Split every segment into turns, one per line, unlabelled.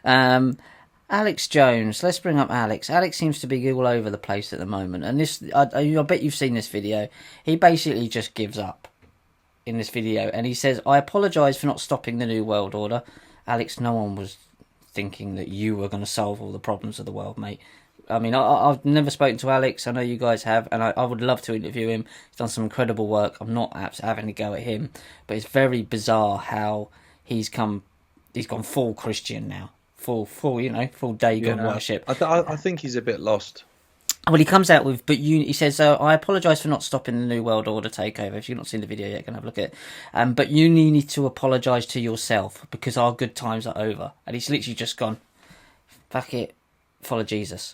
Um, Alex Jones. Let's bring up Alex. Alex seems to be all over the place at the moment, and I bet you've seen this video. He basically just gives up in this video, and he says, "I apologise for not stopping the New World Order." Alex, no one was thinking that you were going to solve all the problems of the world, mate. I mean, I've never spoken to Alex. I know you guys have, and I would love to interview him. He's done some incredible work. I'm not having a go at him, but it's very bizarre how he's gone full Christian now. Full Dagon worship.
I think he's a bit lost.
Well, he comes out with, he says, I apologise for not stopping the New World Order takeover. If you've not seen the video yet, go and have a look at it. But you need to apologise to yourself because our good times are over. And he's literally just gone, fuck it, follow Jesus.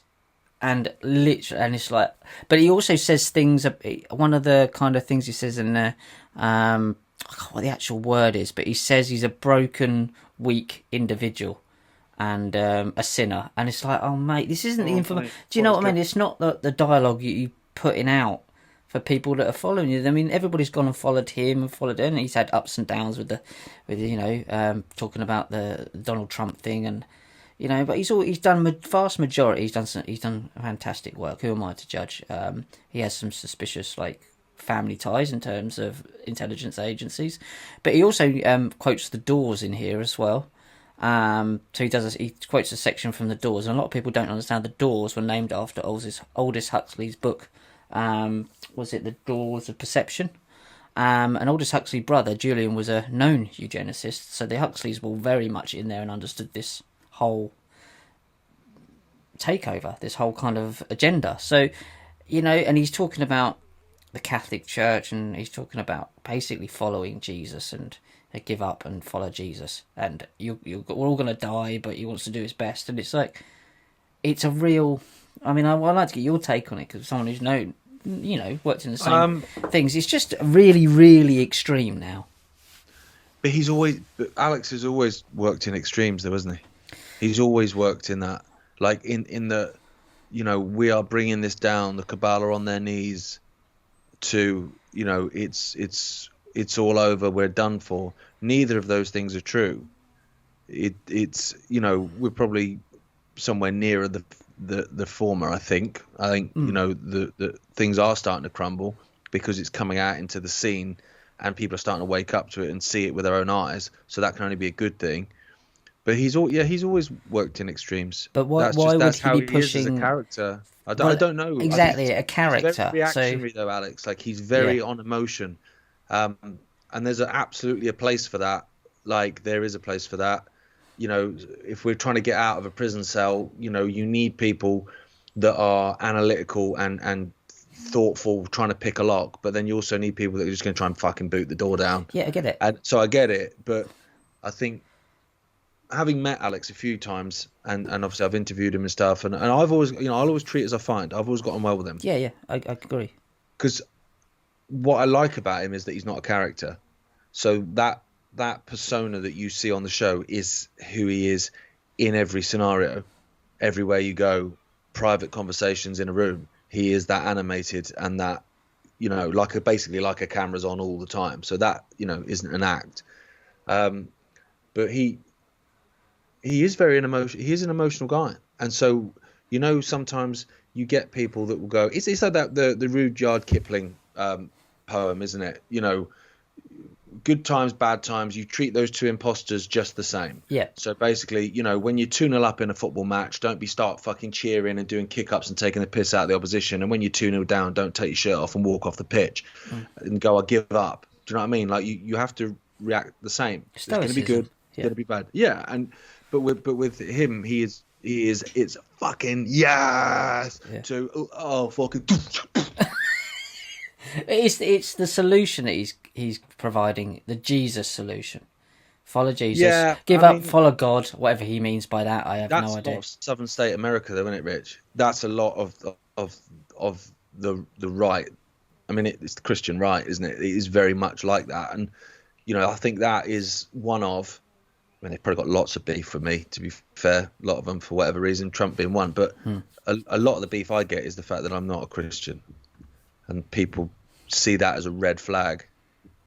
And it's like, but he also says things, one of the kind of things he says in there, I can't know what the actual word is, but he says he's a broken, weak individual. And a sinner, and it's like, oh mate, this isn't the information. Do you know what I mean? It's not the dialogue you putting out for people that are following you. I mean, everybody's gone and followed him and followed him. And he's had ups and downs with talking about the Donald Trump thing, and but he's done vast majority. He's done fantastic work. Who am I to judge? He has some suspicious family ties in terms of intelligence agencies, but he also quotes the Doors in here as well. So he quotes a section from the Doors, and a lot of people don't understand the Doors were named after Aldous Huxley's book. Was it The Doors of Perception? And Aldous Huxley's brother Julian was a known eugenicist, so the Huxleys were very much in there and understood this whole takeover, this whole kind of agenda. So, and he's talking about the Catholic Church, and he's talking about basically following Jesus and give up and follow Jesus, and we're all going to die, but he wants to do his best. And it's like, it's a real, I mean, I'd like to get your take on it, because someone who's worked in the same things. It's just really, really extreme now.
But Alex has always worked in extremes though, hasn't he? He's always worked in that, like in the, we are bringing this down, the cabal are on their knees, to, it's all over, we're done for. Neither of those things are true. It's we're probably somewhere nearer the former. I think the things are starting to crumble because it's coming out into the scene, and people are starting to wake up to it and see it with their own eyes. So that can only be a good thing. But he's always worked in extremes.
But why would he be pushing?
He is as a character. I don't know
exactly a character.
He's very reactionary though, Alex. Like, he's very on emotion. And there's absolutely a place for that. Like, there is a place for that. If we're trying to get out of a prison cell, you need people that are analytical and thoughtful, trying to pick a lock. But then you also need people that are just going to try and fucking boot the door down.
Yeah, I get it.
And so I get it. But I think, having met Alex a few times, and obviously I've interviewed him and stuff, and I've always, I'll always treat as I find. I've always gotten well with him.
Yeah, I agree.
Because what I like about him is that he's not a character. So that persona that you see on the show is who he is in every scenario, everywhere you go, private conversations in a room. He is that animated, and that, basically like a camera's on all the time. So that, isn't an act. But he is very he is an emotional guy. And so, sometimes you get people that will go, it's like that, the Rudyard Kipling poem, isn't it? Good times, bad times, you treat those two imposters just the same.
Yeah.
So basically, when you're 2-0 up in a football match, don't start fucking cheering and doing kick-ups and taking the piss out of the opposition. And when you're 2-0 down, don't take your shirt off and walk off the pitch and go, I give up. Do you know what I mean? Like, you have to react the same. It's going to be good. It's going to be bad. Yeah. But with him, he is it's fucking yes to fucking.
It's the solution that he's providing, the Jesus solution. Follow Jesus.
Yeah,
follow God, whatever he means by that. I have no idea.
That's Southern State America, though, isn't it, Rich? That's a lot of the right. I mean, it's the Christian right, isn't it? It is very much like that, and I think that is one of. I mean, they've probably got lots of beef for me, to be fair. A lot of them, for whatever reason, Trump being one. But a lot of the beef I get is the fact that I'm not a Christian, and people see that as a red flag.